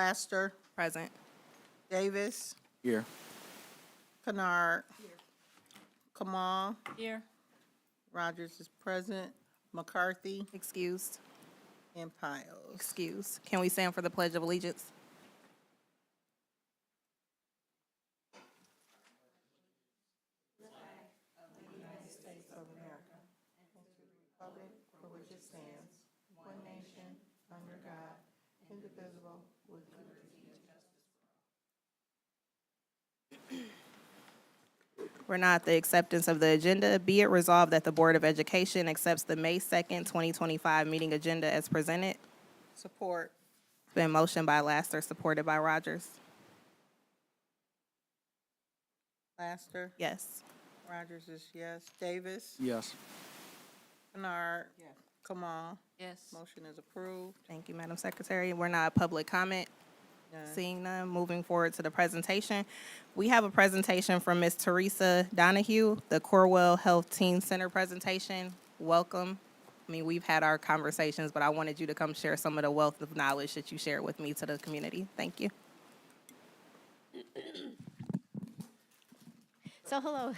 Laster, Present. Davis, Here. Kennard, Kamal, Here. Rogers is present, McCarthy, Excused. and Piles. Excused. Can we stand for the Pledge of Allegiance? Republic for which it stands, one nation, under God, indivisible, with liberty and justice. We're not the acceptance of the agenda. Be it resolved that the Board of Education accepts the May 2nd, 2025 meeting agenda as presented. Support. It's been motioned by Laster, supported by Rogers. Laster, Yes. Rogers is yes. Davis, Yes. Kennard, Kamal. Yes. Motion is approved. Thank you, Madam Secretary. We're not public comment. None. Seeing none, moving forward to the presentation. We have a presentation from Ms. Teresa Donahue, the Corwell Health Teen Center presentation. Welcome. I mean, we've had our conversations, but I wanted you to come share some of the wealth of knowledge that you shared with me to the community. Thank you. So hello.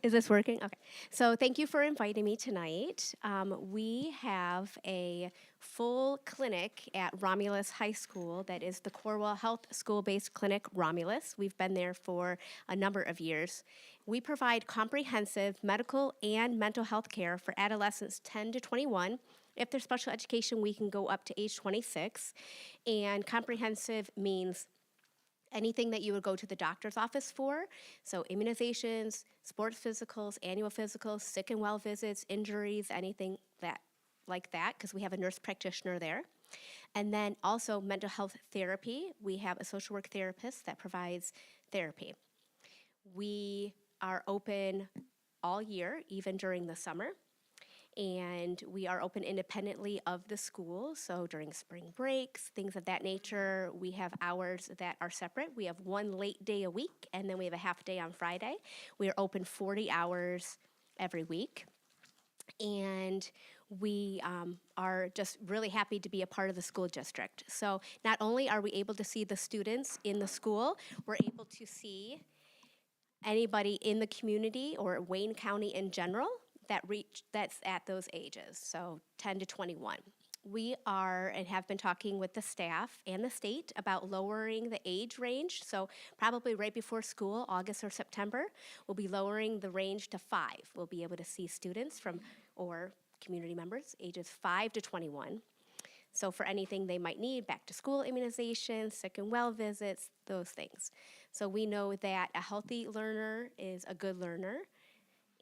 Is this working? Okay. So thank you for inviting me tonight. We have a full clinic at Romulus High School that is the Corwell Health School-Based Clinic Romulus. We've been there for a number of years. We provide comprehensive medical and mental health care for adolescents 10 to 21. If there's special education, we can go up to age 26. And comprehensive means anything that you would go to the doctor's office for, so immunizations, sports physicals, annual physicals, sick and well visits, injuries, anything like that, because we have a nurse practitioner there. And then also mental health therapy. We have a social work therapist that provides therapy. We are open all year, even during the summer. And we are open independently of the school, so during spring breaks, things of that nature, we have hours that are separate. We have one late day a week, and then we have a half day on Friday. We are open 40 hours every week, and we are just really happy to be a part of the school district. So not only are we able to see the students in the school, we're able to see anybody in the community or Wayne County in general that's at those ages, so 10 to 21. We are and have been talking with the staff and the state about lowering the age range. So probably right before school, August or September, we'll be lowering the range to 5. We'll be able to see students or community members ages 5 to 21. So for anything they might need, back to school immunizations, sick and well visits, those things. So we know that a healthy learner is a good learner,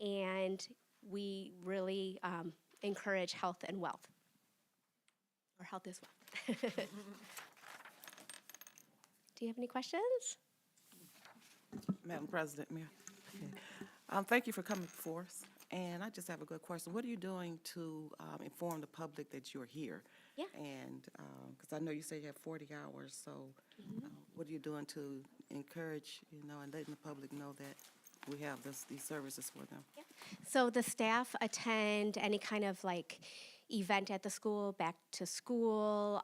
and we really encourage health and wealth, or health as well. Do you have any questions? Madam President, Mayor. Thank you for coming before us. And I just have a good question. What are you doing to inform the public that you're here? Yeah. And, because I know you say you have 40 hours, so what are you doing to encourage, and letting the public know that we have these services for them? Yeah. So the staff attend any kind of event at the school, back to school,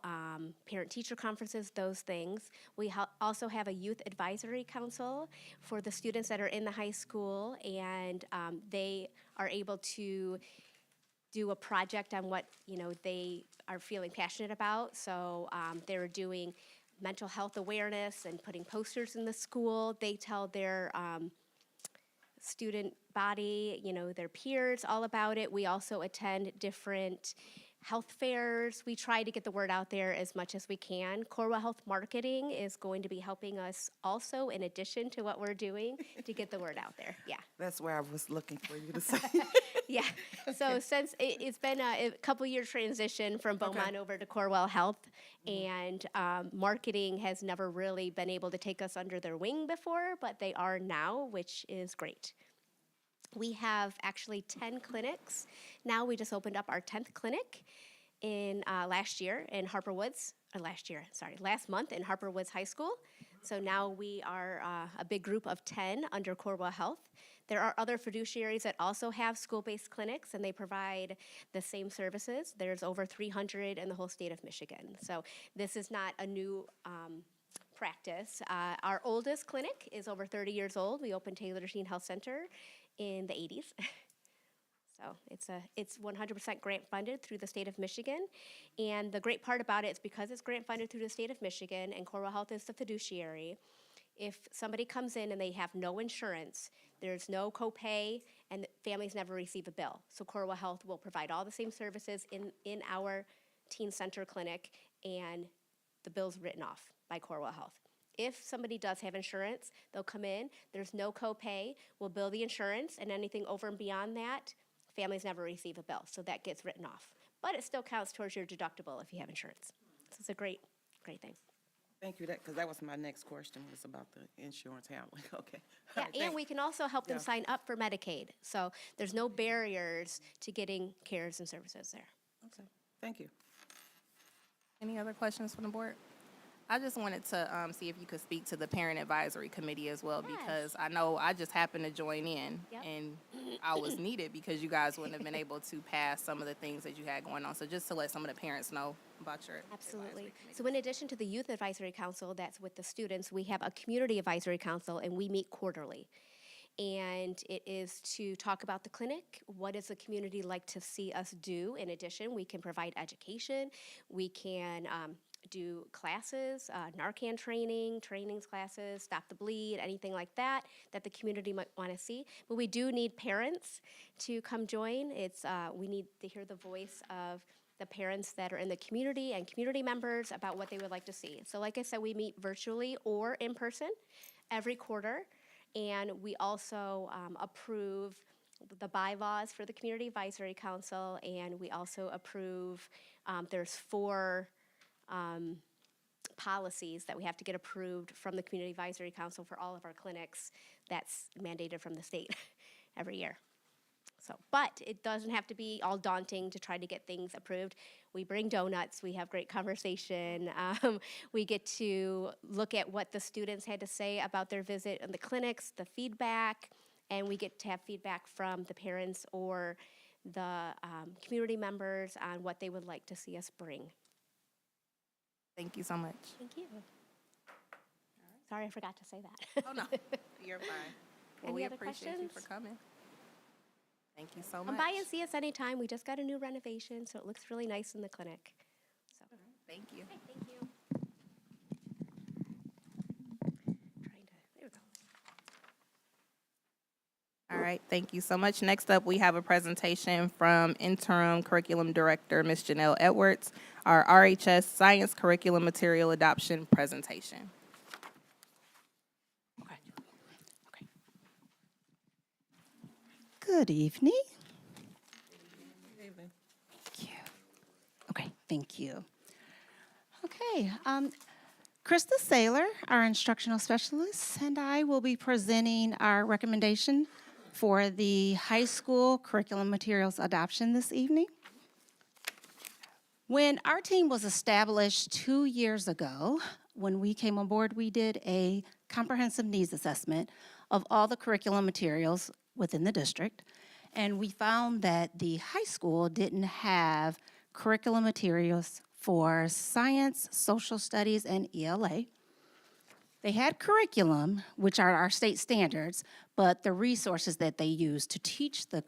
parent-teacher conferences, those things. We also have a youth advisory council for the students that are in the high school, and they are able to do a project on what they are feeling passionate about. So they're doing mental health awareness and putting posters in the school. They tell their student body, their peers, all about it. We also attend different health fairs. We try to get the word out there as much as we can. Corwell Health Marketing is going to be helping us also, in addition to what we're doing, to get the word out there. Yeah. That's where I was looking for you to say. Yeah. So since it's been a couple-year transition from Beaumont over to Corwell Health, and marketing has never really been able to take us under their wing before, but they are now, which is great. We have actually 10 clinics. Now we just opened up our 10th clinic in last month in Harper Woods High School. So now we are a big group of 10 under Corwell Health There are other fiduciaries that also have school-based clinics, and they provide the same services. There's over 300 in the whole state of Michigan. So this is not a new practice. Our oldest clinic is over 30 years old. We opened Taylor Teen Health Center in the 80s. So it's 100% grant funded through the state of Michigan. And the great part about it is because it's grant funded through the state of Michigan and Corewell Health is the fiduciary, if somebody comes in and they have no insurance, there's no copay, and families never receive a bill. So Corewell Health will provide all the same services in our teen center clinic, and the bill's written off by Corewell Health. If somebody does have insurance, they'll come in, there's no copay, we'll bill the insurance, and anything over and beyond that, families never receive a bill, so that gets written off. But it still counts towards your deductible if you have insurance. So it's a great thing. Thank you, because that was my next question, was about the insurance handling, okay. Yeah, and we can also help them sign up for Medicaid. So there's no barriers to getting cares and services there. Okay, thank you. Any other questions from the board? I just wanted to see if you could speak to the Parent Advisory Committee as well, Yes. because I know I just happened to join in, Yep. and I was needed because you guys wouldn't have been able to pass some of the things that you had going on. So just to let some of the parents know about your Absolutely. advisory committee. So in addition to the Youth Advisory Council that's with the students, we have a Community Advisory Council, and we meet quarterly. And it is to talk about the clinic. What does the community like to see us do? In addition, we can provide education. We can do classes, Narcan trainings classes, Stop the Bleed, anything like that that the community might want to see. But we do need parents to come join. We need to hear the voice of the parents that are in the community and community members about what they would like to see. So like I said, we meet virtually or in person every quarter. And we also approve the bylaws for the Community Advisory Council, and we also approve, there's 4 policies that we have to get approved from the Community Advisory Council for all of our clinics. That's mandated from the state every year. So, but it doesn't have to be all daunting to try to get things approved. We bring donuts, we have great conversation. We get to look at what the students had to say about their visit in the clinics, the feedback, and we get to have feedback from the parents or the community members on what they would like to see us bring. Thank you so much. Thank you. Sorry, I forgot to say that. Oh, no, you're fine. Well, Any we other appreciate you for questions? coming. Thank you so much. Come by and see us anytime. We just got a new renovation, so it looks really nice in the clinic. So, Thank you. thank you. There we go. All right, thank you so much. Next up, we have a presentation from Interim Curriculum Director, Ms. Janelle Edwards, our RHS Science Curriculum Material Adoption presentation. Good evening. Evening. Thank you. Okay, thank you. Okay, Krista Saylor, our instructional specialist, and I will be presenting our recommendation for the high school curriculum materials adoption this evening. When our team was established 2 years ago, when we came on board, we did a comprehensive needs assessment of all the curriculum materials within the district, and we found that the high school didn't have curriculum materials for science, social studies, and ELA. They had curriculum, which are our state standards, but the resources that they used to teach the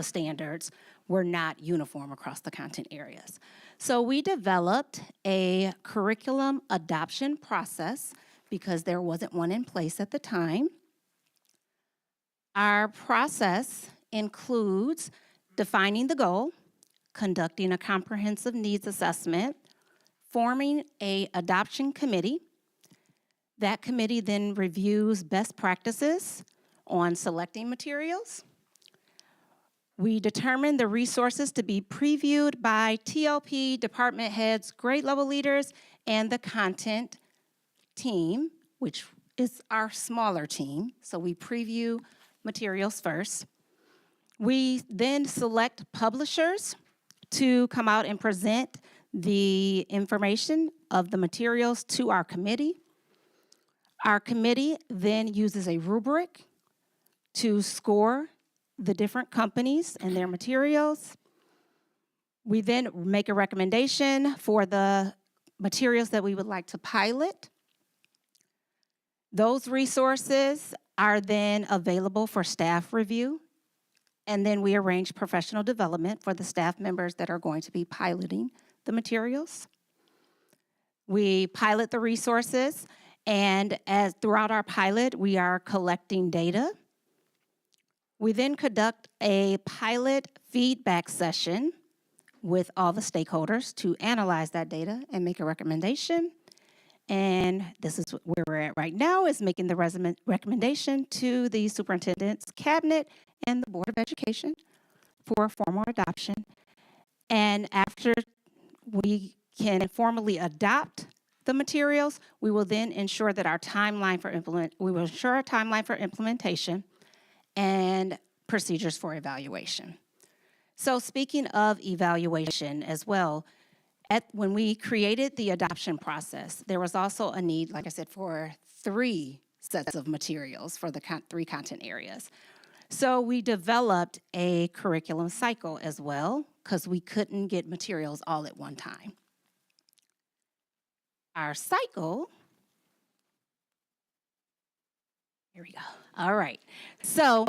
standards were not uniform across the content areas. So we developed a curriculum adoption process because there wasn't one in place at the time. Our process includes defining the goal, conducting a comprehensive needs assessment, forming an adoption committee. That committee then reviews best practices on selecting materials. We determine the resources to be previewed by TLP, department heads, grade level leaders, and the content team, which is our smaller team. So we preview materials first. We then select publishers to come out and present the information of the materials to our committee. Our committee then uses a rubric to score the different companies and their materials. We then make a recommendation for the materials that we would like to pilot. Those resources are then available for staff review. And then we arrange professional development for the staff members that are going to be piloting the materials. We pilot the resources, and as throughout our pilot, we are collecting data. We then conduct a pilot feedback session with all the stakeholders to analyze that data and make a recommendation. And this is where we're at right now, is making the recommendation to the superintendent's cabinet and the Board of Education for formal adoption. And after we can formally adopt the materials, we will then ensure that our timeline for implementation and procedures for evaluation. So speaking of evaluation as well, when we created the adoption process, there was also a need, like I said, for 3 sets of materials for the 3 content areas. So we developed a curriculum cycle as well, because we couldn't get materials all at one time. Our cycle, here we go. All right. So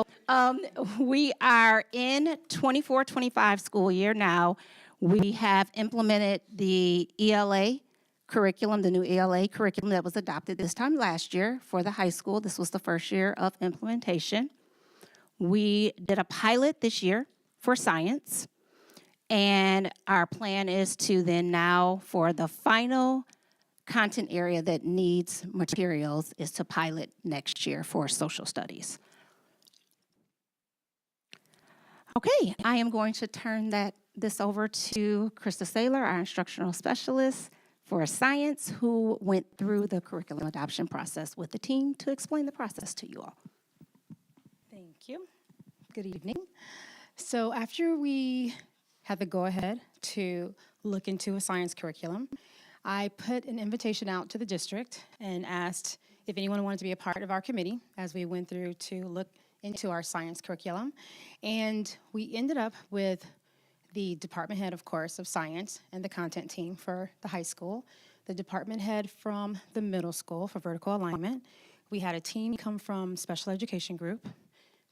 we are in 24-25 school year now. We have implemented the ELA curriculum, the new ELA curriculum that was adopted this time last year for the high school. This was the first year of implementation. We did a pilot this year for science, and our plan is to then now, for the final content area that needs materials, is to pilot next year for social studies. Okay, I am going to turn this over to Krista Saylor, our instructional specialist for science, who went through the curriculum adoption process with the team to explain the process to you all. Thank you. Good evening. So after we had the go-ahead to look into a science curriculum, I put an invitation out to the district and asked if anyone wanted to be a part of our committee as we went through to look into our science curriculum. And we ended up with the department head, of course, of science and the content team for the high school, the department head from the middle school for vertical alignment. We had a team come from special education group,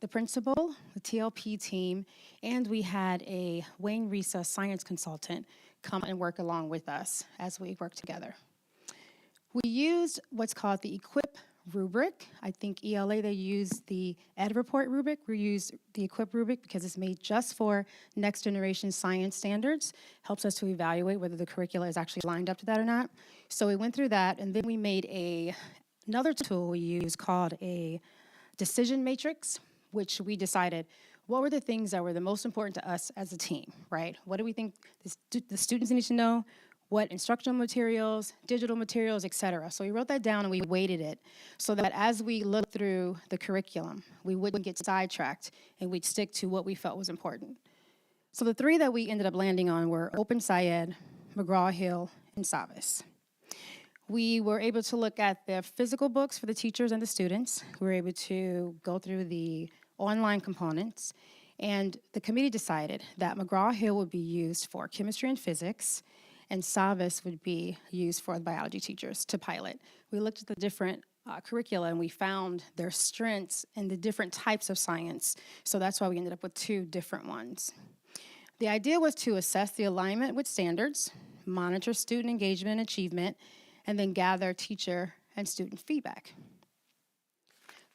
the principal, the TLP team, and we had a Wayne Risa science consultant come and work along with us as we work together. We used what's called the EQUIP rubric. I think ELA, they use the Ed Report rubric. We use the EQUIP rubric because it's made just for next generation science standards. Helps us to evaluate whether the curricula is actually lined up to that or not. So we went through that, and then we made another tool we use called a decision matrix, which we decided what were the things that were the most important to us as a team, right? What do we think the students need to know? What instructional materials, digital materials, et cetera. So we wrote that down and we weighted it so that as we looked through the curriculum, we wouldn't get sidetracked and we'd stick to what we felt was important. So the 3 that we ended up landing on were Open SciEd, McGraw-Hill, and Savas. We were able to look at the physical books for the teachers and the students. We were able to go through the online components, and the committee decided that McGraw-Hill would be used for chemistry and physics, and Savas would be used for the biology teachers to pilot. We looked at the different curricula, and we found their strengths in the different types of science, so that's why we ended up with 2 different ones. The idea was to assess the alignment with standards, monitor student engagement and achievement, and then gather teacher and student feedback.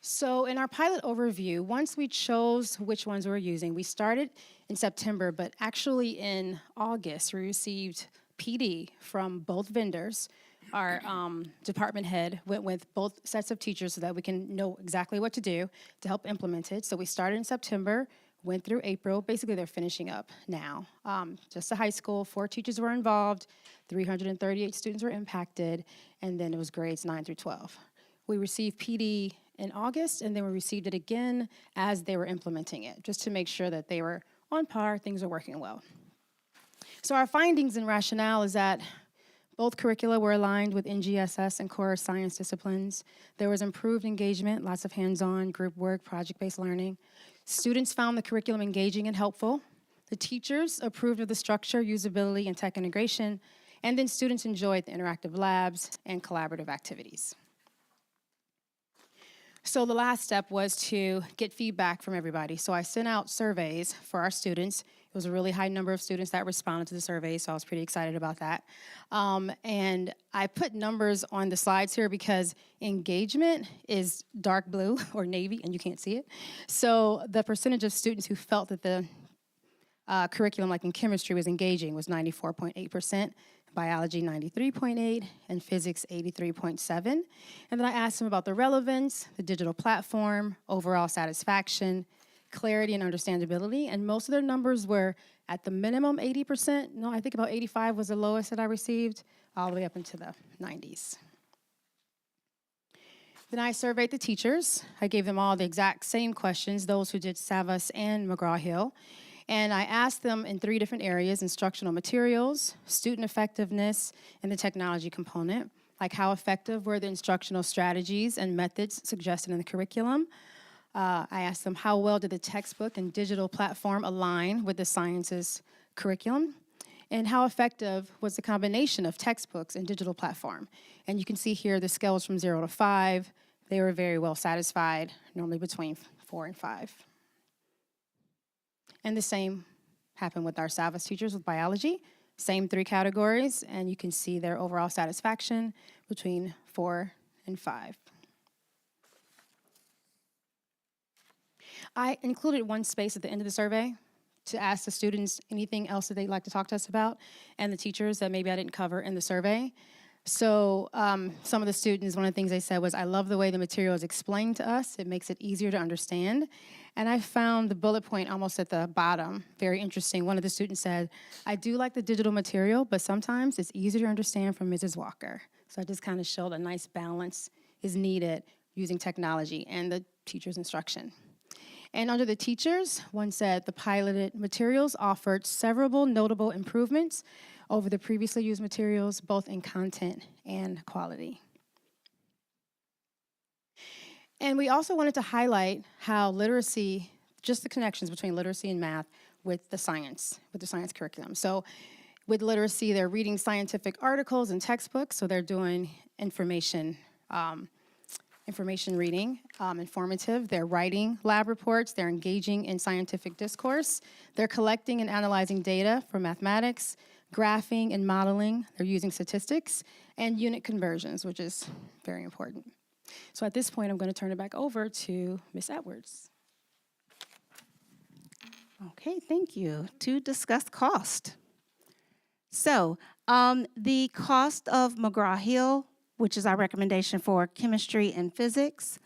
So in our pilot overview, once we chose which ones we were using, we started in September, but actually in August, we received PD from both vendors. Our department head went with both sets of teachers so that we can know exactly what to do to help implement it. So we started in September, went through April. Basically, they're finishing up now. Just a high school, 4 teachers were involved, 338 students were impacted, and then it was grades 9 through 12. We received PD in August, and then we received it again as they were implementing it, just to make sure that they were on par, things are working well. So our findings and rationale is that Both curricula were aligned with NGSS and core science disciplines. There was improved engagement, lots of hands-on, group work, project-based learning. Students found the curriculum engaging and helpful. The teachers approved of the structure, usability, and tech integration. And then students enjoyed the interactive labs and collaborative activities. So the last step was to get feedback from everybody. So I sent out surveys for our students. It was a really high number of students that responded to the survey, so I was pretty excited about that. And I put numbers on the slides here because engagement is dark blue or navy, and you can't see it. So the percentage of students who felt that the curriculum, like in chemistry, was engaging was 94.8%. Biology 93.8, and physics 83.7. And then I asked them about the relevance, the digital platform, overall satisfaction, clarity and understandability, and most of their numbers were at the minimum 80%. No, I think about 85 was the lowest that I received, all the way up into the 90s. Then I surveyed the teachers. I gave them all the exact same questions, those who did Savas and McGraw-Hill. And I asked them in 3 different areas: instructional materials, student effectiveness, and the technology component, like how effective were the instructional strategies and methods suggested in the curriculum. I asked them how well did the textbook and digital platform align with the sciences curriculum, and how effective was the combination of textbooks and digital platform. And you can see here the scales from 0 to 5. They were very well satisfied, normally between 4 and 5. And the same happened with our Savas teachers with biology. Same 3 categories, and you can see their overall satisfaction between 4 and 5. I included one space at the end of the survey to ask the students anything else that they'd like to talk to us about, and the teachers that maybe I didn't cover in the survey. So some of the students, one of the things they said was, I love the way the material is explained to us. It makes it easier to understand. And I found the bullet point almost at the bottom very interesting. One of the students said, I do like the digital material, but sometimes it's easier to understand from Mrs. Walker. So I just kind of showed a nice balance is needed using technology and the teacher's instruction. And under the teachers, one said the piloted materials offered several notable improvements over the previously used materials, both in content and quality. And we also wanted to highlight how literacy, just the connections between literacy and math with the science curriculum. So with literacy, they're reading scientific articles and textbooks, so they're doing information reading, informative. They're writing lab reports. They're engaging in scientific discourse. They're collecting and analyzing data for mathematics, graphing and modeling. They're using statistics and unit conversions, which is very important. So at this point, I'm going to turn it back over to Ms. Edwards. Okay, thank you. To discuss cost. So the cost of McGraw-Hill, which is our recommendation for chemistry and physics,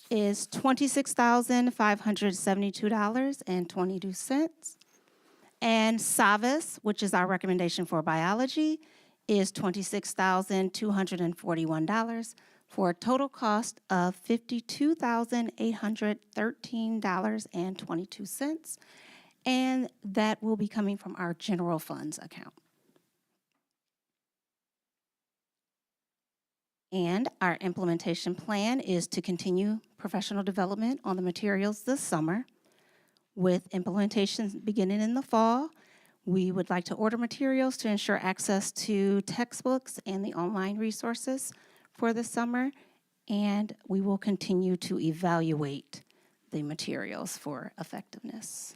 is $26,572.22. And Savas, which is our recommendation for biology, is $26,241 for a total cost of $52,813.22. And that will be coming from our general funds account. And our implementation plan is to continue professional development on the materials this summer, with implementation beginning in the fall. We would like to order materials to ensure access to textbooks and the online resources for the summer, and we will continue to evaluate the materials for effectiveness.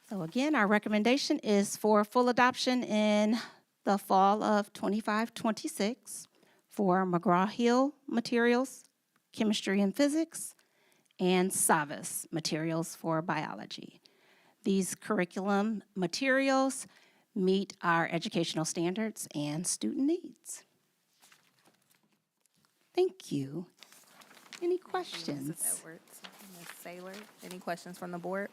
So again, our recommendation is for full adoption in the fall of 25-26 for McGraw-Hill materials, chemistry and physics, and Savas materials for biology. These curriculum materials meet our educational standards and student needs. Thank you. Any questions? Mrs. Edwards, Ms. Saylor, any questions from the board?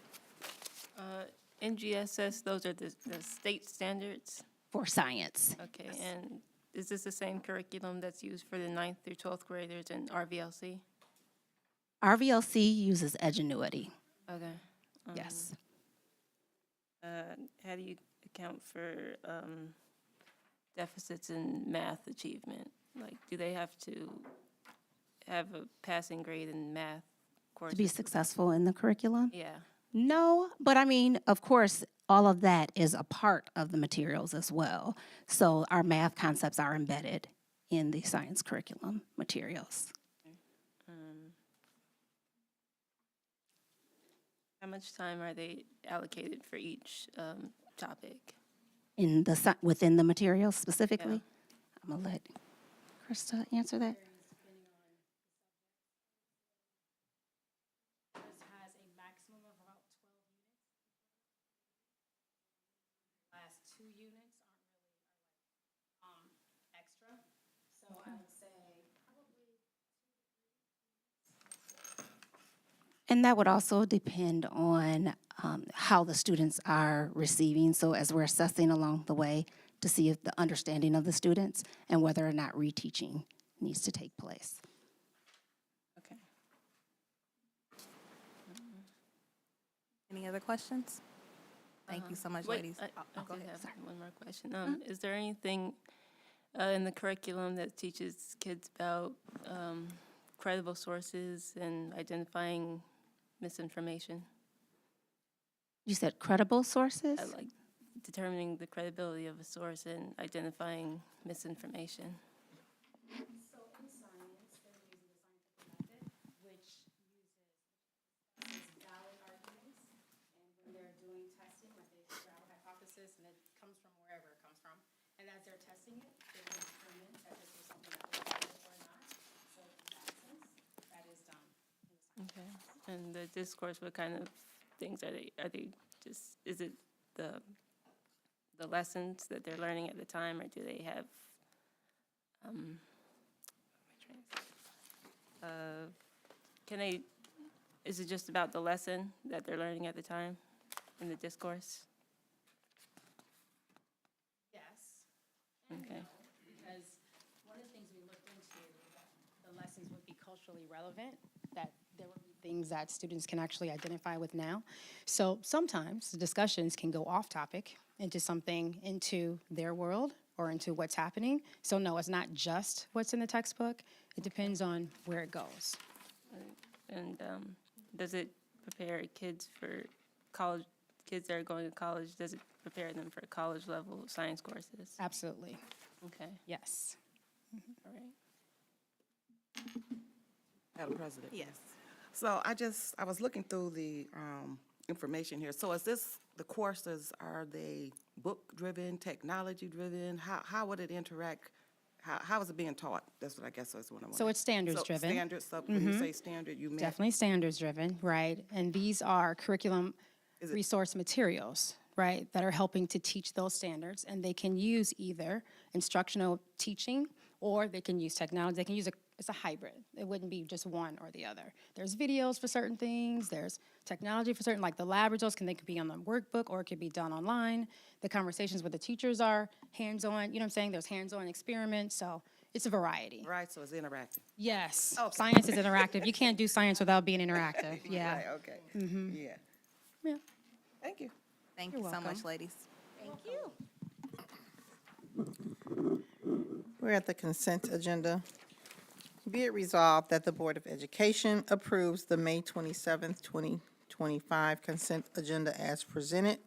NGSS, those are the state standards? For science. Okay, and is this the same curriculum that's used for the 9th through 12th graders in RVLC? RVLC uses Edgenuity. Okay. Yes. How do you account for deficits in math achievement? Like, do they have to have a passing grade in math To be courses? successful in the curriculum? Yeah, No, but I mean, of course, all of that is a part of the materials as well. So our math concepts are embedded in the science curriculum materials. how much time are they allocated for each topic? In the, within the materials specifically? I'm gonna let Krista answer that. Has a maximum of about 12 units. Last 2 units aren't really extra. So I would say And that would also depend on how the students are receiving. So as we're assessing along the way to see if the understanding of the students and whether or not reteaching needs to take place. Okay. Any other questions? Thank you so much, Wait, ladies. I Oh, go did ahead. have one more question. Is there anything in the curriculum that teaches kids about credible sources and identifying misinformation? You said credible sources? Like determining the credibility of a source and identifying misinformation? valid arguments, and when they're doing testing, like they figure out a hypothesis, and it comes from wherever it comes from. And as they're testing it, they can determine that this is something that was valid or not. So in that sense, that is done. Okay. And the discourse, what kind of things are they? Are they just, is it the lessons that they're learning at the time, or do they have, can they, is it just about the lesson that they're learning at the time in the discourse? Yes. Okay. Because one of the things we looked into, the lessons would be culturally relevant, that there would be things that students can actually identify with now. So sometimes the discussions can go off topic into something into their world or into what's happening. So no, it's not just what's in the textbook. It depends on where it goes. And does it prepare kids for college, kids that are going to college, does it prepare them for college level science courses? Absolutely, Okay, yes. all right. Madam President. Yes. So I was looking through the information here. So is this, the courses, are they book-driven, technology-driven? How would it interact? How is it being taught? That's what I guess is what I want. So it's standards-driven. Standards, so when you say standard, you mean? Definitely standards-driven, right? And these are curriculum Is it- resource materials, right, that are helping to teach those standards. And they can use either instructional teaching, or they can use technology. They can use it's a hybrid. It wouldn't be just one or the other. There's videos for certain things. There's technology for certain, like the lab results they could be on the workbook, or it could be done online. The conversations with the teachers are hands-on, you know what I'm saying? There's hands-on experiments, so it's a variety. Right, so it's interactive. Yes, science is interactive. You can't do science without being interactive, yeah. Right, okay. Yeah. Yeah. Thank you. Thank You're you so much, welcome. ladies. We're at the consent agenda. Be it resolved that the Board of Education approves the May 27th, 2025 consent agenda as presented.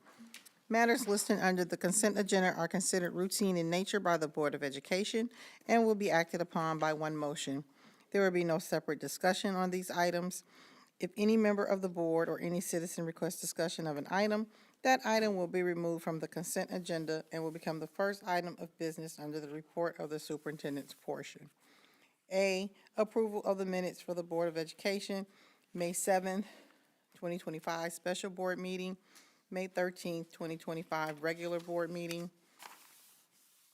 Matters listed under the consent agenda are considered routine in nature by the Board of Education and will be acted upon by one motion. There will be no separate discussion on these items. If any member of the board or any citizen requests discussion of an item, that item will be removed from the consent agenda and will become the first item of business under the report of the superintendent's portion. A, approval of the minutes for the Board of Education, May 7th, 2025 special board meeting, May 13th, 2025 regular board meeting.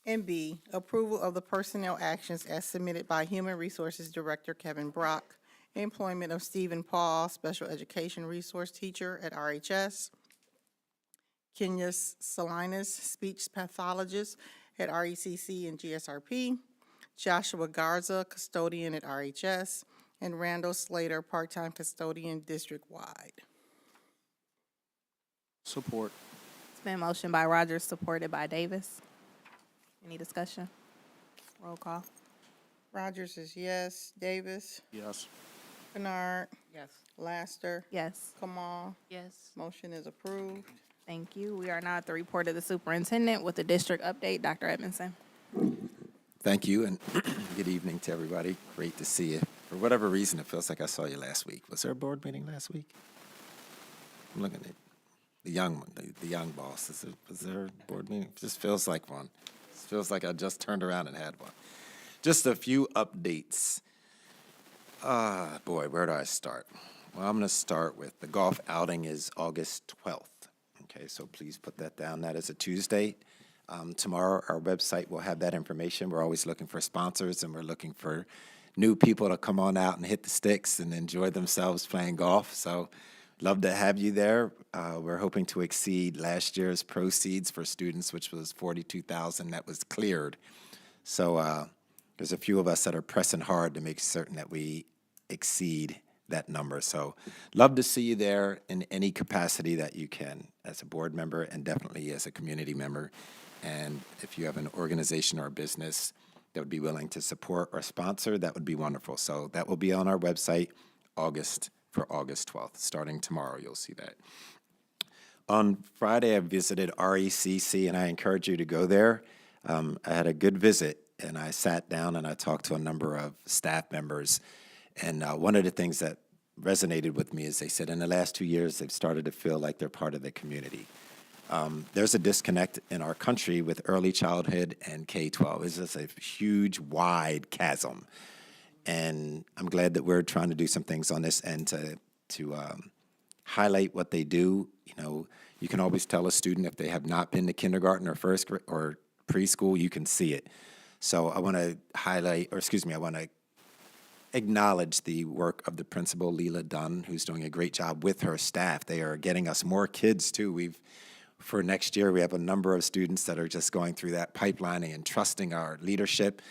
And B, approval of the personnel actions as submitted by Human Resources Director Kevin Brock, employment of Stephen Paul, special education resource teacher at RHS, Kenya Salinas, speech pathologist at RECC and GSRP, Joshua Garza, custodian at RHS, and Randall Slater, part-time custodian district-wide. Support. It's been motioned by Rogers, supported by Davis. Any discussion? Roll call. Rogers is yes. Davis, Yes. Kennard, Yes. Laster, Yes. Kamal. Yes. Motion is approved. Thank you. We are now at the report of the superintendent with the district update. Dr. Edmondson. Thank you, and good evening to everybody. Great to see you. For whatever reason, it feels like I saw you last week. Was there a board meeting last week? I'm looking at the young one, the young boss. Was there a board meeting? It just feels like one. It feels like I just turned around and had one. Just a few updates. Boy, where do I start? Well, I'm going to start with the golf outing is August 12th. Okay, so please put that down. That is a Tuesday. Tomorrow, our website will have that information. We're always looking for sponsors, and we're looking for new people to come on out and hit the sticks and enjoy themselves playing golf. So love to have you there. We're hoping to exceed last year's proceeds for students, which was $42,000 that was cleared. So there's a few of us that are pressing hard to make certain that we exceed that number. So love to see you there in any capacity that you can as a board member and definitely as a community member. And if you have an organization or a business that would be willing to support or sponsor, that would be wonderful. So that will be on our website August 12th. Starting tomorrow, you'll see that. On Friday, I visited RECC, and I encourage you to go there. I had a good visit, and I sat down and I talked to a number of staff members. And one of the things that resonated with me is they said in the last 2 years, they've started to feel like they're part of the community. There's a disconnect in our country with early childhood and K-12. It's just a huge, wide chasm. And I'm glad that we're trying to do some things on this end to highlight what they do. You know, you can always tell a student if they have not been to kindergarten or first grade or preschool, you can see it. So I want to I want to acknowledge the work of the principal, Leela Dunn, who's doing a great job with her staff. They are getting us more kids, too. For next year, we have a number of students that are just going through that pipelining and trusting our leadership.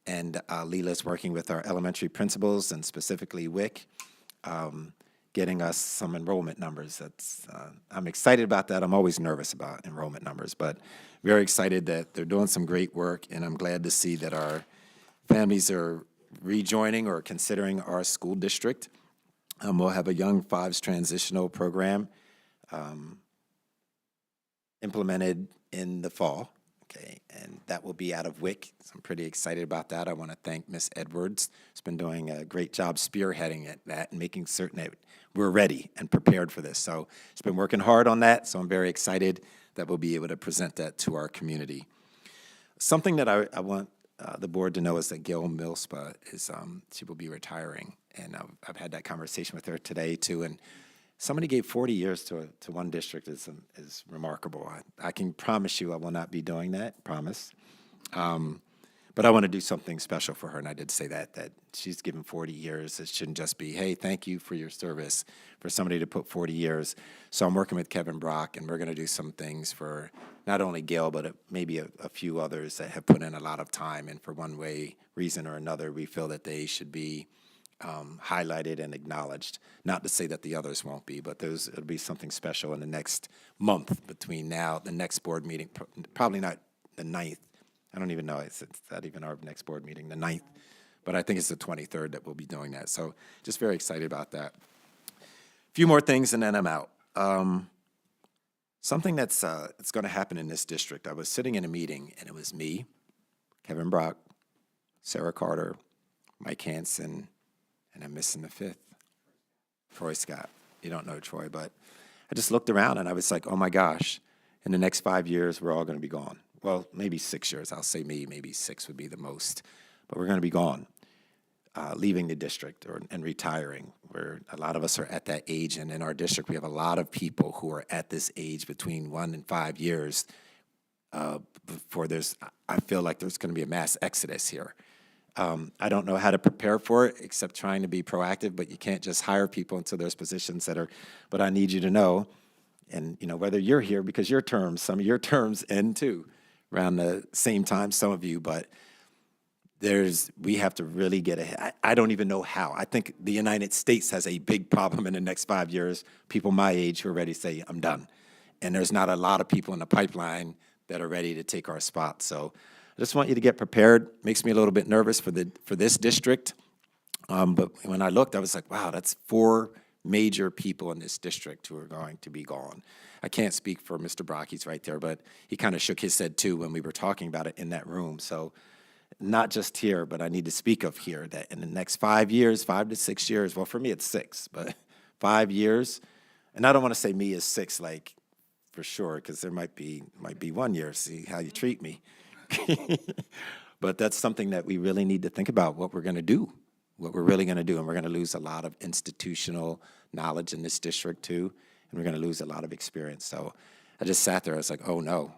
And Leela's working with our elementary principals and specifically WIC, getting us some enrollment numbers. I'm excited about that. I'm always nervous about enrollment numbers, but very excited that they're doing some great work. And I'm glad to see that our families are rejoining or considering our school district. We'll have a Young Fives transitional program implemented in the fall, okay, and that will be out of WIC. So I'm pretty excited about that. I want to thank Ms. Edwards, who's been doing a great job spearheading that and making certain that we're ready and prepared for this. So she's been working hard on that, so I'm very excited that we'll be able to present that to our community. Something that I want the board to know is that Gail Millspa she will be retiring, and I've had that conversation with her today too. And somebody gave 40 years to one district is remarkable. I can promise you I will not be doing that. Promise. But I want to do something special for her, and I did say that she's given 40 years. It shouldn't just be, hey, thank you for your service, for somebody to put 40 years. So I'm working with Kevin Brock, and we're going to do some things for not only Gail, but maybe a few others that have put in a lot of time, and for one reason or another, we feel that they should be highlighted and acknowledged. Not to say that the others won't be, but it'll be something special in the next month between now, the next board meeting, probably not the 9th. I don't even know, it's not even our next board meeting, the 9th, but I think it's the 23rd that we'll be doing that. So just very excited about that. A few more things and then I'm out. Something that's going to happen in this district. I was sitting in a meeting and it was me, Kevin Brock, Sarah Carter, Mike Hansen, and I'm missing the fifth, Troy Scott. You don't know Troy, but I just looked around and I was like, oh my gosh, in the next 5 years, we're all going to be gone. Well, maybe 6 years. I'll say maybe 6 would be the most. But we're going to be gone, leaving the district and retiring. A lot of us are at that age, and in our district, we have a lot of people who are at this age between 1 and 5 years before I feel like there's going to be a mass exodus here. I don't know how to prepare for it except trying to be proactive, but you can't just hire people into those positions but I need you to know, and whether you're here because some of your terms end too, around the same time, some of you, but we have to really get ahead. I don't even know how. I think the United States has a big problem in the next 5 years, people my age who are ready to say, I'm done. And there's not a lot of people in the pipeline that are ready to take our spot. So I just want you to get prepared. Makes me a little bit nervous for this district. But when I looked, I was like, wow, that's 4 major people in this district who are going to be gone. I can't speak for Mr. Brock, he's right there, but he kind of shook his head too when we were talking about it in that room. So not just here, but I need to speak of here, that in the next 5 years, 5 to 6 years, well, for me it's 6, but 5 years, and I don't want to say me is 6, like, for sure, because there might be 1 year, see how you treat me. But that's something that we really need to think about, what we're going to do, what we're really going to do, and we're going to lose a lot of institutional knowledge in this district too, and we're going to lose a lot of experience. So I just sat there, I was like, oh no,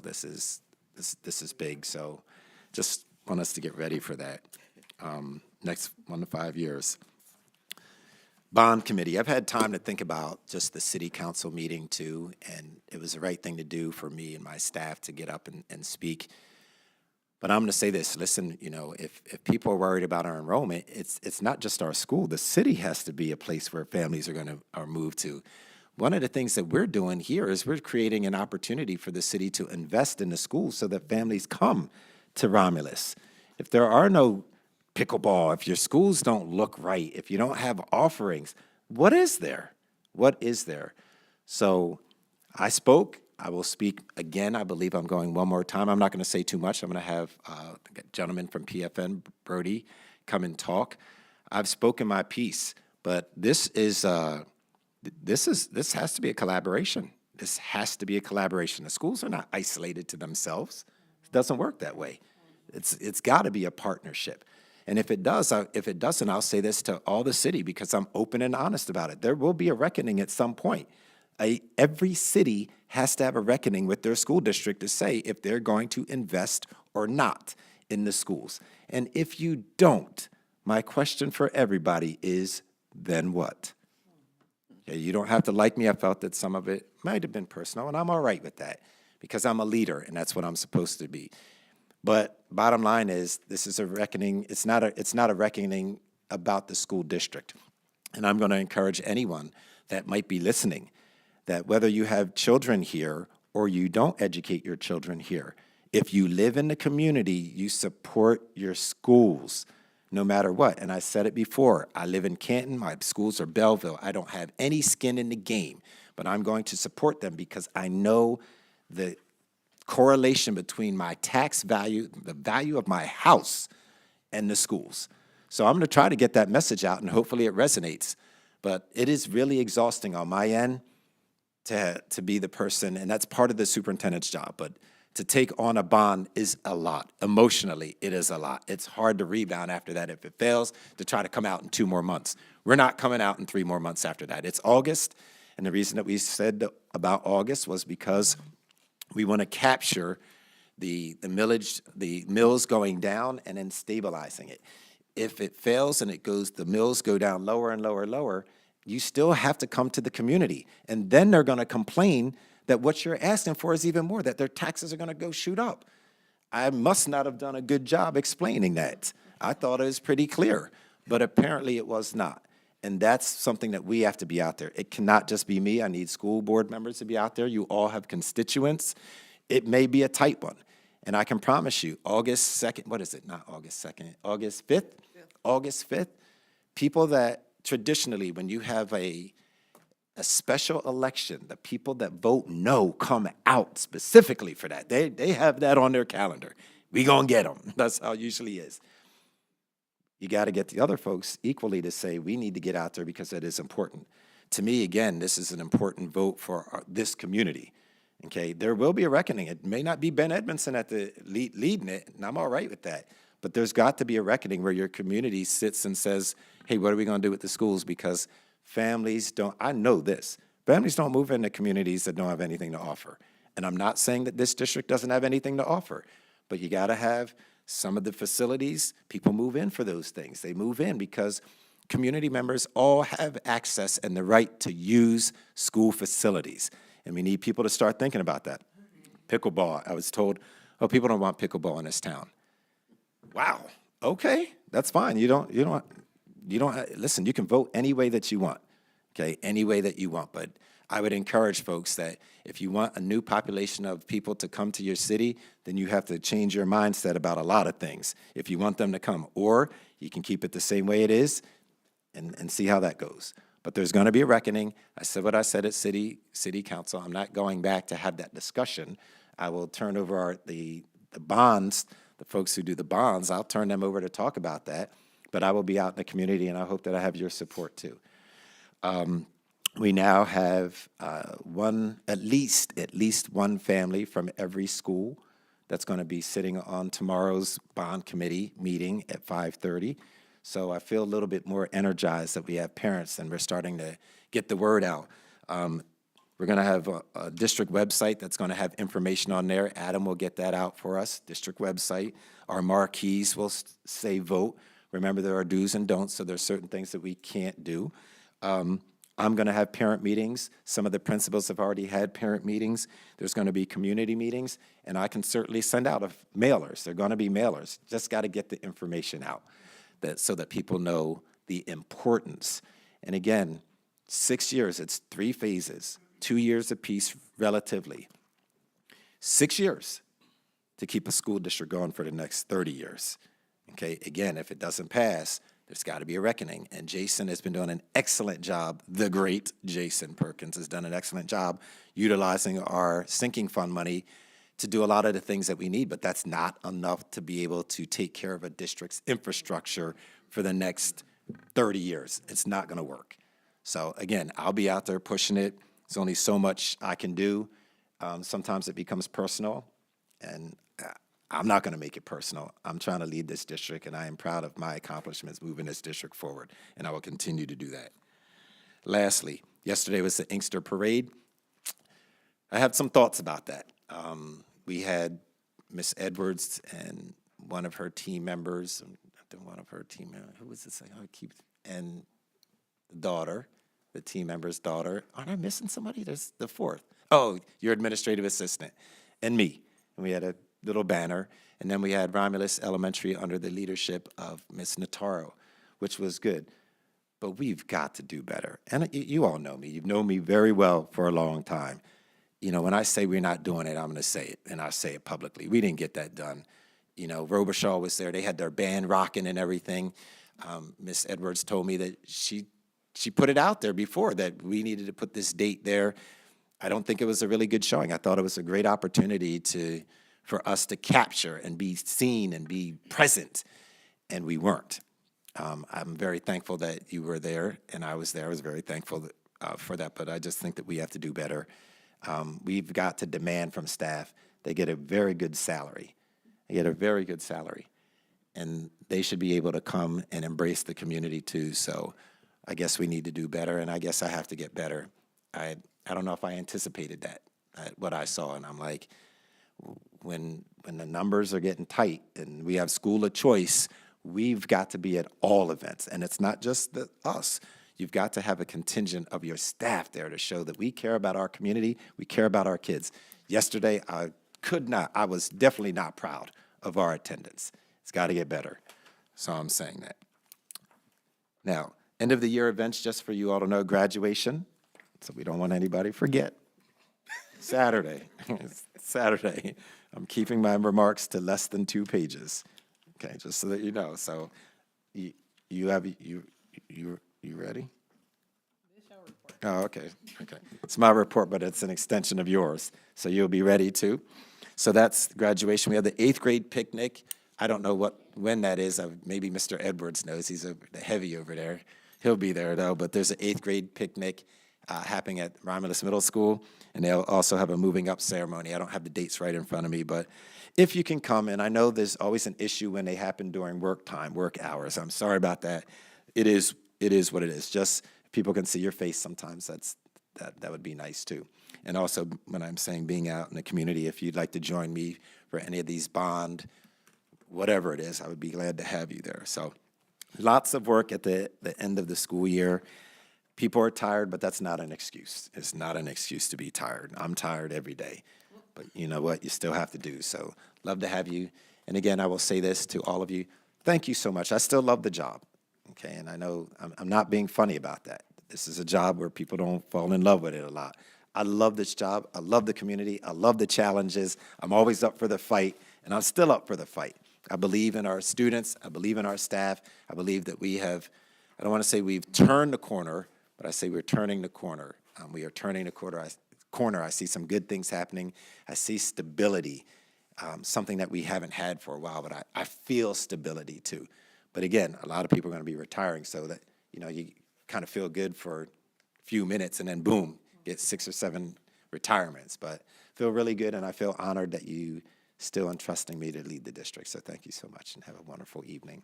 this is big. So just want us to get ready for that. Next 1 to 5 years. Bond committee, I've had time to think about just the city council meeting too, and it was the right thing to do for me and my staff to get up and speak. But I'm going to say this, listen, you know, if people are worried about our enrollment, it's not just our school. The city has to be a place where families are moved to. One of the things that we're doing here is we're creating an opportunity for the city to invest in the schools so that families come to Romulus. If there are no pickleball, if your schools don't look right, if you don't have offerings, what is there? What is there? So I spoke. I will speak again. I believe I'm going one more time. I'm not going to say too much. I'm going to have a gentleman from PFN, Brody, come and talk. I've spoken my piece, but this has to be a collaboration. This has to be a collaboration. The schools are not isolated to themselves. It doesn't work that way. It's got to be a partnership. And if it doesn't, I'll say this to all the city because I'm open and honest about it. There will be a reckoning at some point. Every city has to have a reckoning with their school district to say if they're going to invest or not in the schools. And if you don't, my question for everybody is, then what? Okay, you don't have to like me. I felt that some of it might have been personal, and I'm all right with that because I'm a leader, and that's what I'm supposed to be. But bottom line is, this is a reckoning. It's not a reckoning about the school district. And I'm going to encourage anyone that might be listening that whether you have children here or you don't educate your children here, if you live in the community, you support your schools no matter what. And I said it before, I live in Canton, my schools are Belleville. I don't have any skin in the game, but I'm going to support them because I know the correlation between my tax value, the value of my house, and the schools. So I'm going to try to get that message out, and hopefully it resonates. But it is really exhausting on my end to be the person, and that's part of the superintendent's job. But to take on a bond is a lot. Emotionally, it is a lot. It's hard to rebound after that if it fails, to try to come out in 2 more months. We're not coming out in 3 more months after that. It's August, and the reason that we said about August was because we want to capture the millage, the mills going down and then stabilizing it. If it fails and the mills go down lower and lower and lower, you still have to come to the community. And then they're going to complain that what you're asking for is even more, that their taxes are going to go shoot up. I must not have done a good job explaining that. I thought it was pretty clear, but apparently it was not. And that's something that we have to be out there. It cannot just be me. I need school board members to be out there. You all have constituents. It may be a tight one. And I can promise you, August 2nd, what is it? Not August 2nd, August 5th? August 5th, people that traditionally, when you have a special election, the people that vote no come out specifically for that. They have that on their calendar. We gonna get them. That's how it usually is. You got to get the other folks equally to say we need to get out there because that is important. To me, again, this is an important vote for this community. Okay, there will be a reckoning. It may not be Ben Edmondson at the leading it, and I'm all right with that. But there's got to be a reckoning where your community sits and says, hey, what are we going to do with the schools? Because families don't, I know this, families don't move into communities that don't have anything to offer. And I'm not saying that this district doesn't have anything to offer, but you got to have some of the facilities, people move in for those things. They move in because community members all have access and the right to use school facilities. And we need people to start thinking about that. Pickleball, I was told, oh, people don't want pickleball in this town. Wow, okay, that's fine. You don't, listen, you can vote any way that you want, okay, any way that you want. But I would encourage folks that if you want a new population of people to come to your city, then you have to change your mindset about a lot of things if you want them to come. Or you can keep it the same way it is and see how that goes. But there's going to be a reckoning. I said what I said at city council. I'm not going back to have that discussion. I will turn over the bonds, the folks who do the bonds, I'll turn them over to talk about that. But I will be out in the community, and I hope that I have your support too. We now have at least one family from every school that's going to be sitting on tomorrow's bond committee meeting at 5:30. So I feel a little bit more energized that we have parents and we're starting to get the word out. We're going to have a district website that's going to have information on there. Adam will get that out for us, district website. Our marquees will say vote. Remember, there are do's and don'ts, so there's certain things that we can't do. I'm going to have parent meetings. Some of the principals have already had parent meetings. There's going to be community meetings, and I can certainly send out mailers. They're going to be mailers. Just got to get the information out so that people know the importance. And again, 6 years, it's 3 phases, 2 years apiece relatively. 6 years to keep a school district going for the next 30 years. Okay, again, if it doesn't pass, there's got to be a reckoning. And Jason has been doing an excellent job. The great Jason Perkins has done an excellent job utilizing our sinking fund money to do a lot of the things that we need, but that's not enough to be able to take care of a district's infrastructure for the next 30 years. It's not going to work. So again, I'll be out there pushing it. There's only so much I can do. Sometimes it becomes personal, and I'm not going to make it personal. I'm trying to lead this district, and I am proud of my accomplishments moving this district forward, and I will continue to do that. Lastly, yesterday was the Inkster Parade. I have some thoughts about that. We had Miss Edwards and one of her team members, who was this? And the daughter, the team member's daughter. Aren't I missing somebody? There's the fourth. Oh, your administrative assistant, and me. And we had a little banner, and then we had Romulus Elementary under the leadership of Miss Nataro, which was good. But we've got to do better. And you all know me. You've known me very well for a long time. You know, when I say we're not doing it, I'm going to say it, and I say it publicly. We didn't get that done. You know, Robichaud was there. They had their band rocking and everything. Miss Edwards told me that she put it out there before that we needed to put this date there. I don't think it was a really good showing. I thought it was a great opportunity for us to capture and be seen and be present, and we weren't. I'm very thankful that you were there, and I was there. I was very thankful for that, but I just think that we have to do better. We've got to demand from staff. They get a very good salary. And they should be able to come and embrace the community too. So I guess we need to do better, and I guess I have to get better. I don't know if I anticipated that, what I saw, and I'm like, when the numbers are getting tight and we have school of choice, we've got to be at all events. And it's not just us. You've got to have a contingent of your staff there to show that we care about our community, we care about our kids. Yesterday, I was definitely not proud of our attendance. It's got to get better. So I'm saying that. Now, end of the year events, just for you all to know, graduation. So we don't want anybody to forget. Saturday. Saturday. I'm keeping my remarks to less than 2 pages. Okay, just so that you know. So you ready? Oh, okay. It's my report, but it's an extension of yours. So you'll be ready too. So that's graduation. We have the 8th grade picnic. I don't know when that is. Maybe Mr. Edwards knows. He's heavy over there. He'll be there though. But there's an 8th grade picnic happening at Romulus Middle School, and they'll also have a moving up ceremony. I don't have the dates right in front of me, but if you can come, and I know there's always an issue when they happen during work hours. I'm sorry about that. It is what it is. Just if people can see your face sometimes, that would be nice too. And also, when I'm saying being out in the community, if you'd like to join me for any of these bond, whatever it is, I would be glad to have you there. So lots of work at the end of the school year. People are tired, but that's not an excuse. It's not an excuse to be tired. I'm tired every day. But you know what? You still have to do. So love to have you. And again, I will say this to all of you. Thank you so much. I still love the job. Okay, and I know I'm not being funny about that. This is a job where people don't fall in love with it a lot. I love this job. I love the community. I love the challenges. I'm always up for the fight, and I'm still up for the fight. I believe in our students. I believe in our staff. I believe that we have, I don't want to say we've turned the corner, but I say we're turning the corner. We are turning the corner. I see some good things happening. I see stability, something that we haven't had for a while, but I feel stability too. But again, a lot of people are going to be retiring, so that, you kind of feel good for a few minutes and then boom, get 6 or 7 retirements. But feel really good, and I feel honored that you still entrusting me to lead the district. So thank you so much, and have a wonderful evening.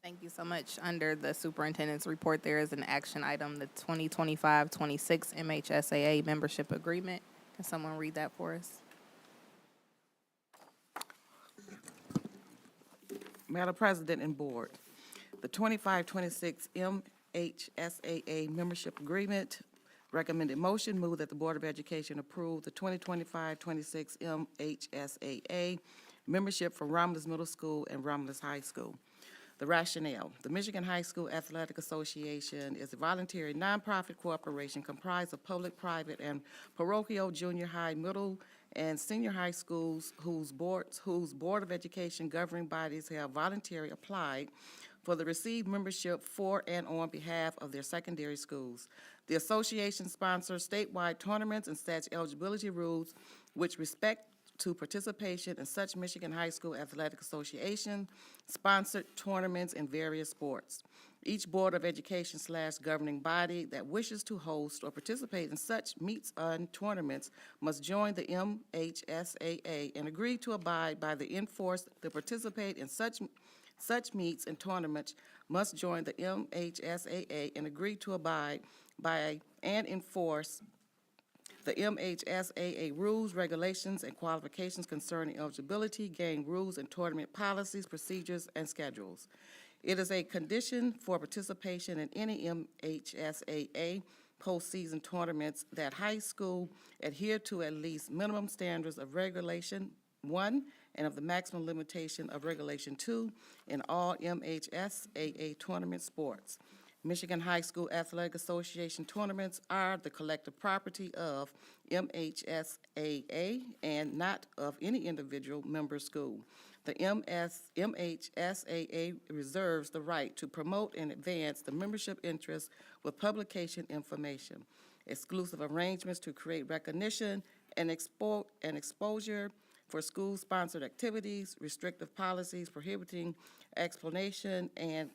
Thank you so much. Under the superintendent's report, there is an action item, the 2025-26 MHSAA membership agreement. Can someone read that for us? Madam President and Board, the 25-26 MHSAA membership agreement, recommended motion, move that the Board of Education approve the 2025-26 MHSAA membership for Romulus Middle School and Romulus High School. The rationale: the Michigan High School Athletic Association is a voluntary nonprofit corporation comprised of public, private, and parochial junior high, middle, and senior high schools whose Board of Education governing bodies have voluntarily applied for the received membership for and on behalf of their secondary schools. The association sponsors statewide tournaments and sets eligibility rules which respect to participation in such Michigan High School Athletic Association sponsored tournaments in various sports. Each Board of Education / governing body that wishes to host or participate in such meets and tournaments must join the MHSAA and agree to abide by the enforced to participate in such meets and tournaments must join the MHSAA and agree to abide by and enforce the MHSAA rules, regulations, and qualifications concerning eligibility, game rules, and tournament policies, procedures, and schedules. It is a condition for participation in any MHSAA postseason tournaments that high school adhere to at least minimum standards of Regulation 1 and of the maximum limitation of Regulation 2 in all MHSAA tournament sports. Michigan High School Athletic Association tournaments are the collective property of MHSAA and not of any individual member school. The MHSAA reserves the right to promote and advance the membership interests with publication information, exclusive arrangements to create recognition and exposure for school-sponsored activities, restrictive policies prohibiting explanation and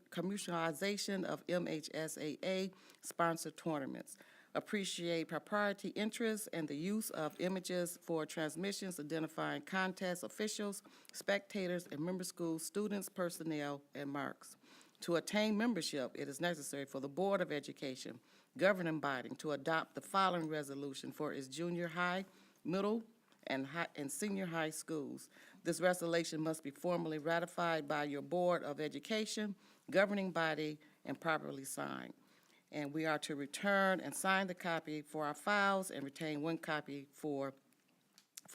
commercialization of MHSAA-sponsored tournaments. Appreciate proprietary interests and the use of images for transmissions identifying contest officials, spectators, and member school students, personnel, and marks. To attain membership, it is necessary for the Board of Education governing body to adopt the following resolution for its junior high, middle, and senior high schools. This resolution must be formally ratified by your Board of Education, governing body, and properly signed. And we are to return and sign the copy for our files and retain one copy for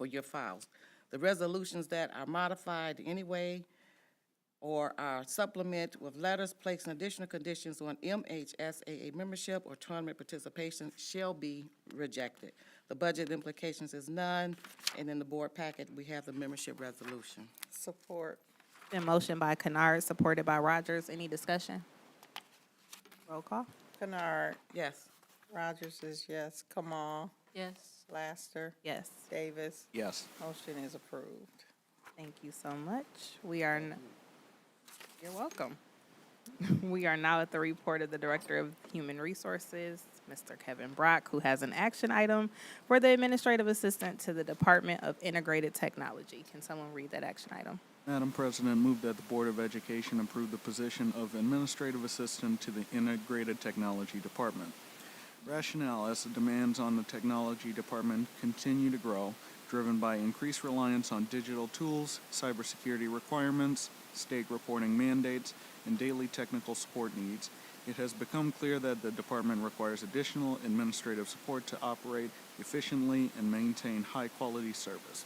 your files. The resolutions that are modified in any way or are supplement with letters placing additional conditions on MHSAA membership or tournament participation shall be rejected. The budget implications is none, and in the board packet, we have the membership resolution. Support. Been motion by Kennard, supported by Rogers. Any discussion? Roll call. Kennard. Yes. Rogers is yes. Kamal. Yes. Laster. Yes. Davis. Yes. Motion is approved. Thank you so much. You're welcome. We are now at the report of the Director of Human Resources, Mr. Kevin Brock, who has an action item for the Administrative Assistant to the Department of Integrated Technology. Can someone read that action item? Madam President, move that the Board of Education approve the position of Administrative Assistant to the Integrated Technology Department. Rationale: as the demands on the Technology Department continue to grow, driven by increased reliance on digital tools, cybersecurity requirements, state reporting mandates, and daily technical support needs, it has become clear that the department requires additional administrative support to operate efficiently and maintain high-quality service.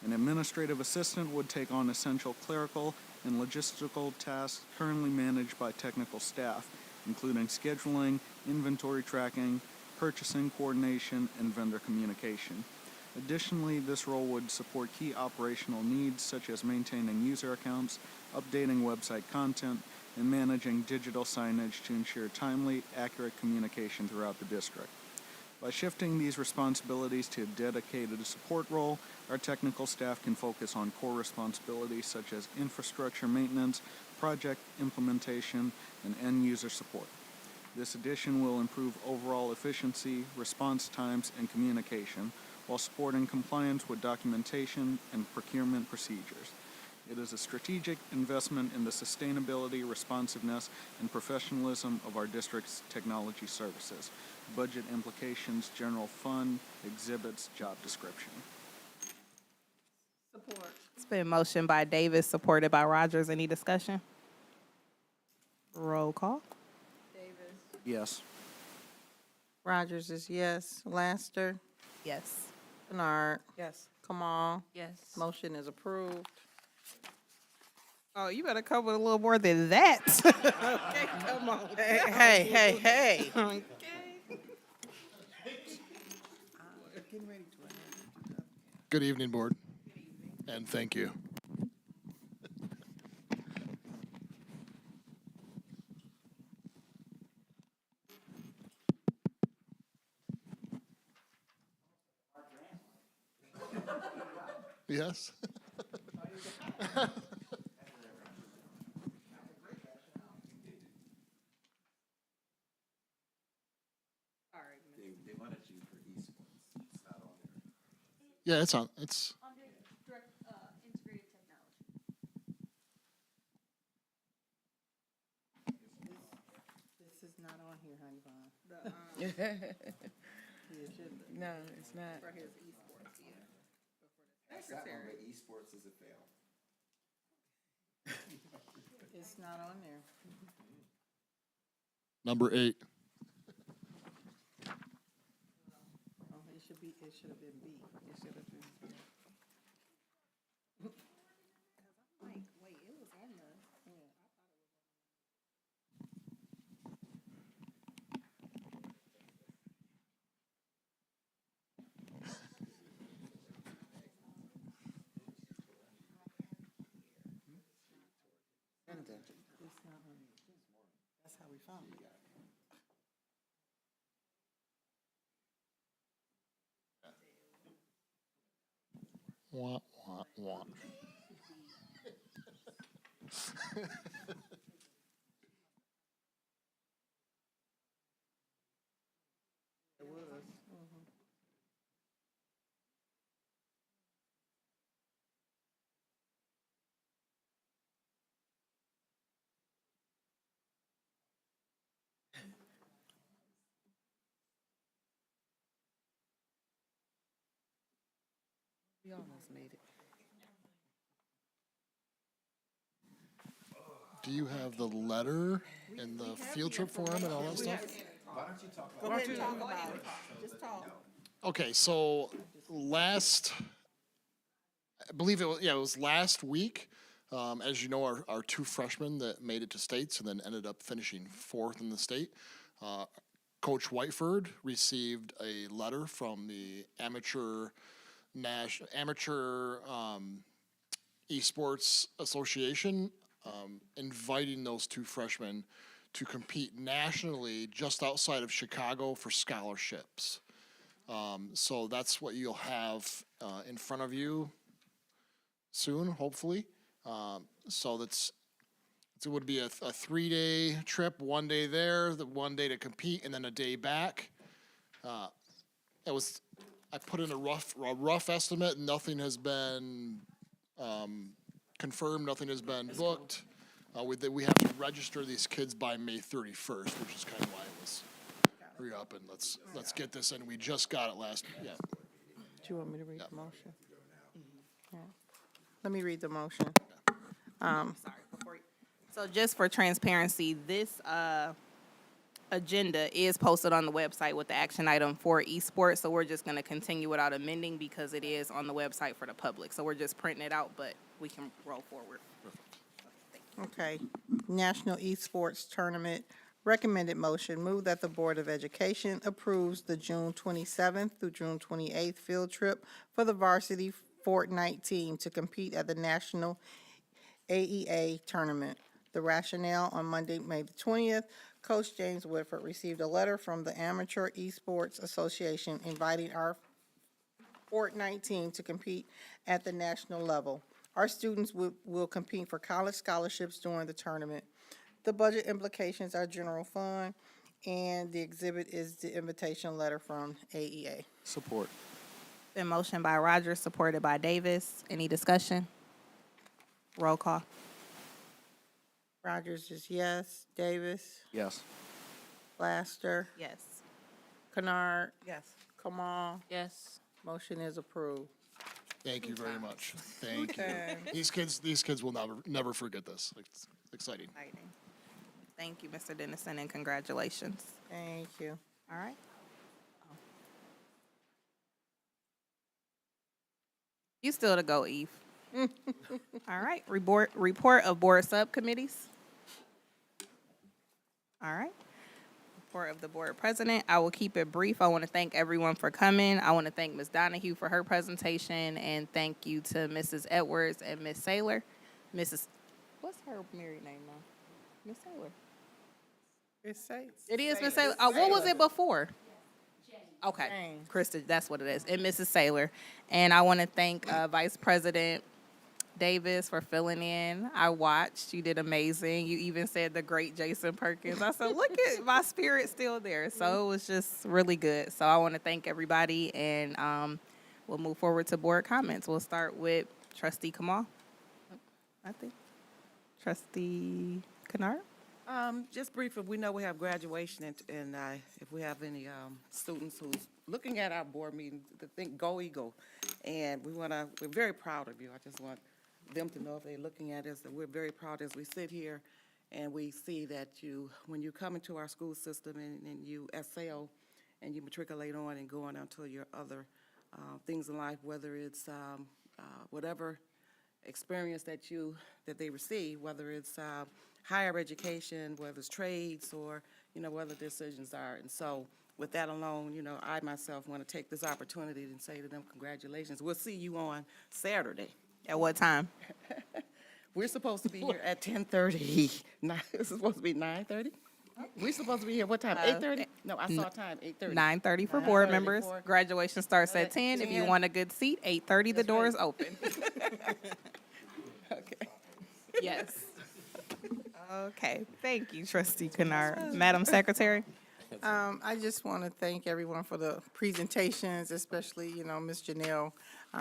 An administrative assistant would take on essential clerical and logistical tasks currently managed by technical staff including scheduling, inventory tracking, purchasing coordination, and vendor communication. Additionally, this role would support key operational needs such as maintaining user accounts, updating website content, and managing digital signage to ensure timely, accurate communication throughout the district. By shifting these responsibilities to a dedicated support role, our technical staff can focus on core responsibilities such as infrastructure maintenance, project implementation, and end-user support. This addition will improve overall efficiency, response times, and communication, while supporting compliance with documentation and procurement procedures. It is a strategic investment in the sustainability, responsiveness, and professionalism of our district's technology services. Budget implications, general fund, exhibits, job description. It's been motioned by Davis, supported by Rogers. Any discussion? Roll call. Yes. Rogers is yes. Laster, Yes. Bernard, Yes. Kamal. Yes. Motion is approved. Oh, you better come with a little more than that. Okay, come on. Hey. Good evening, Board, and thank you. Yes? They wanted you for esports. It's not on there. Yeah, it's on. It's This is not on here, honey bun. No, it's not. That one, but esports is a fail. It's not on there. number 8. Oh, it should have been B. It should have been B. It's not on there. That's how we found it. Wah, wah, wah. It was. We almost made it. Do you have the letter and the field trip form and all that stuff? Go ahead and talk about it. Just talk. Okay, so I believe it was last week. As you know, our 2 freshmen that made it to states and then ended up finishing 4th in the state. Coach Whiteford received a letter from the amateur esports association, inviting those 2 freshmen to compete nationally just outside of Chicago for scholarships. So that's what you'll have in front of you soon, hopefully. So it would be a 3-day trip, 1 day there, the 1 day to compete, and then a day back. I put in a rough estimate. Nothing has been confirmed. Nothing has been booked. We have to register these kids by May 31st, which is kind of why it was hurry up and let's get this in. We just got it last. Yeah. Do you want me to read the motion? Yeah. Let me read the motion. So just for transparency, this agenda is posted on the website with the action item for esports. So we're just going to continue without amending because it is on the website for the public. So we're just printing it out, but we can roll forward. Okay. National Esports Tournament Recommended motion, move that the Board of Education approves the June 27th through June 28th field trip for the varsity Fortnite team to compete at the National AEA Tournament. The rationale: on Monday, May the 20th, Coach James Whitford received a letter from the Amateur Esports Association inviting our Fortnite team to compete at the national level. Our students will compete for college scholarships during the tournament. The budget implications are general fund, and the exhibit is the invitation letter from AEA. Support. Been motion by Rogers, supported by Davis. Any discussion? Roll call. Rogers is yes. Davis? Yes. Laster? Yes. Kennard? Yes. Kamal? Yes. Motion is approved. Thank you very much. Thank you. These kids will never forget this. It's exciting. Exciting. Thank you, Mr. Dennison, and congratulations. Thank you. All right. You still to go, Eve. All right. Report of board subcommittees. All right. Report of the board president. I will keep it brief. I want to thank everyone for coming. I want to thank Ms. Donahue for her presentation, and thank you to Mrs. Edwards and Ms. Saylor. What's her married name now? Ms. Saylor. It is Ms. Saylor. What was it before? Okay, James. Krista, that's what it is, and Mrs. Saylor. And I want to thank Vice President Davis for filling in. I watched. You did amazing. You even said the great Jason Perkins. I said, look at my spirit still there. So it was just really good. So I want to thank everybody, and we'll move forward to board comments. We'll start with Trustee Kamal, I think. Trustee Kennard? Just briefly, we know we have graduation, and if we have any students who's looking at our board meeting, to think Go Eagle. And we're very proud of you. I just want them to know, if they're looking at us, that we're very proud as we sit here and we see that when you come into our school system and you excel and you matriculate on and go on to your other things in life, whether it's whatever experience that they receive, whether it's higher education, whether it's trades, or whether decisions are. And so with that alone, I myself want to take this opportunity and say to them, congratulations. We'll see you on Saturday. At what time? We're supposed to be here at 10:30. This is supposed to be 9:30? We're supposed to be here, what time, 8:30? No, I saw a time, 8:30. 9:30 for board 9:30 members. for- Graduation starts at 10. If you 10. want a good seat, 8:30, the door is open. Okay. Yes. Okay, thank you, Trustee Kennard. Madam Secretary? I just want to thank everyone for the presentations, especially, Ms. Janelle,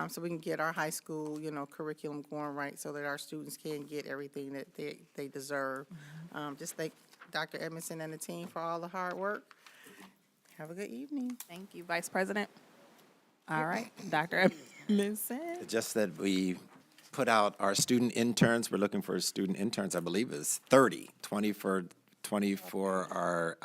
so we can get our high school, curriculum going right so that our students can get everything that they deserve. Just thank Dr. Edmondson and the team for all the hard work. Have a good evening. Thank you, Vice President. All right, Dr. Edmondson. Just that we put out our student interns. We're looking for student interns, I believe it's 20 for our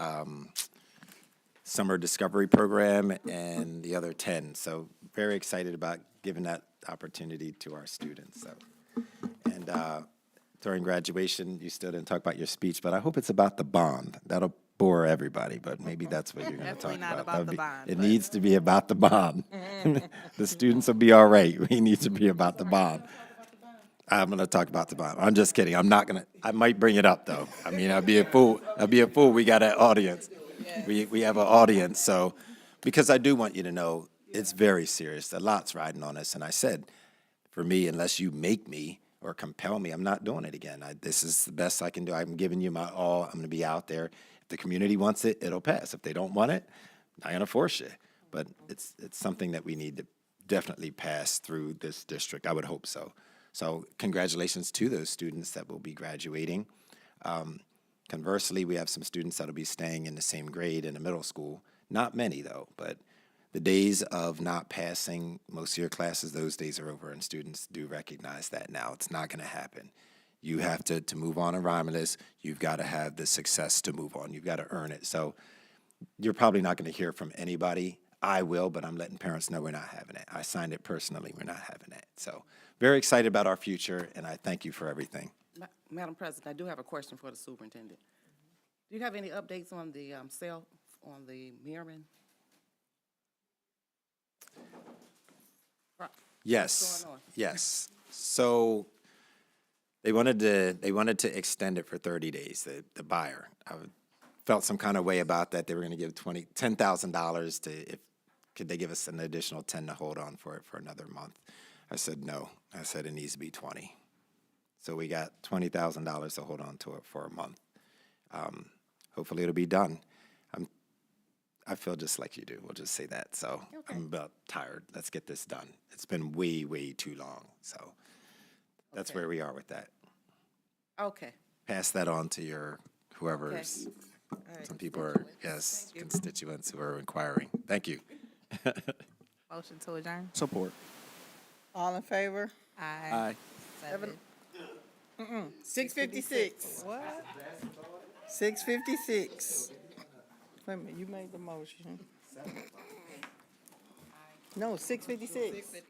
summer discovery program, and the other 10. So very excited about giving that opportunity to our students. So, and during graduation, you still didn't talk about your speech, but I hope it's about the bond. That'll bore everybody, but maybe that's what you're going to talk Definitely not about. about That'll the be- bond, It but- needs to be about the bond. The students will be all right. We need to be about the bond. I'm going to talk about the bond. I'm just kidding. I'm not going to. I might bring it up though. I mean, I'd be a fool. We got an audience. We have an audience. So, because I do want you to know, it's very serious. A lot's riding on us. And I said, for me, unless you make me or compel me, I'm not doing it again. This is the best I can do. I'm giving you my all. I'm going to be out there. If the community wants it, it'll pass. If they don't want it, I'm not going to force you. But it's something that we need to definitely pass through this district. I would hope so. So congratulations to those students that will be graduating. Conversely, we have some students that will be staying in the same grade in the middle school. Not many, though, but the days of not passing most of your classes, those days are over, and students do recognize that now. It's not going to happen. You have to move on in Romulus. You've got to have the success to move on. You've got to earn it. So you're probably not going to hear from anybody. I will, but I'm letting parents know we're not having it. I signed it personally. We're not having it. So very excited about our future, and I thank you for everything. Madam President, I do have a question for the superintendent. Do you have any updates on the sale on the Merriman? Yes, going on? yes. So they wanted to extend it for 30 days, the buyer. Felt some kind of way about that. They were going to give $10,000 to, if, could they give us an additional 10 to hold on for it for another month? I said, no. I said, it needs to be 20. So we got $20,000 to hold on to it for a month. Hopefully it'll be done. I feel just like you do. We'll just say that. So I'm about tired. Let's get this done. It's been way, way too long. So that's Okay. where we are with that. Okay. Pass that on to your whoever's. All right. Some people are, yes, constituents who are inquiring. Thank you. Motion to adjourn. Support. All in favor? Aye. 6:56. What? 6:56. Wait a minute, you made the motion. No, 6:56.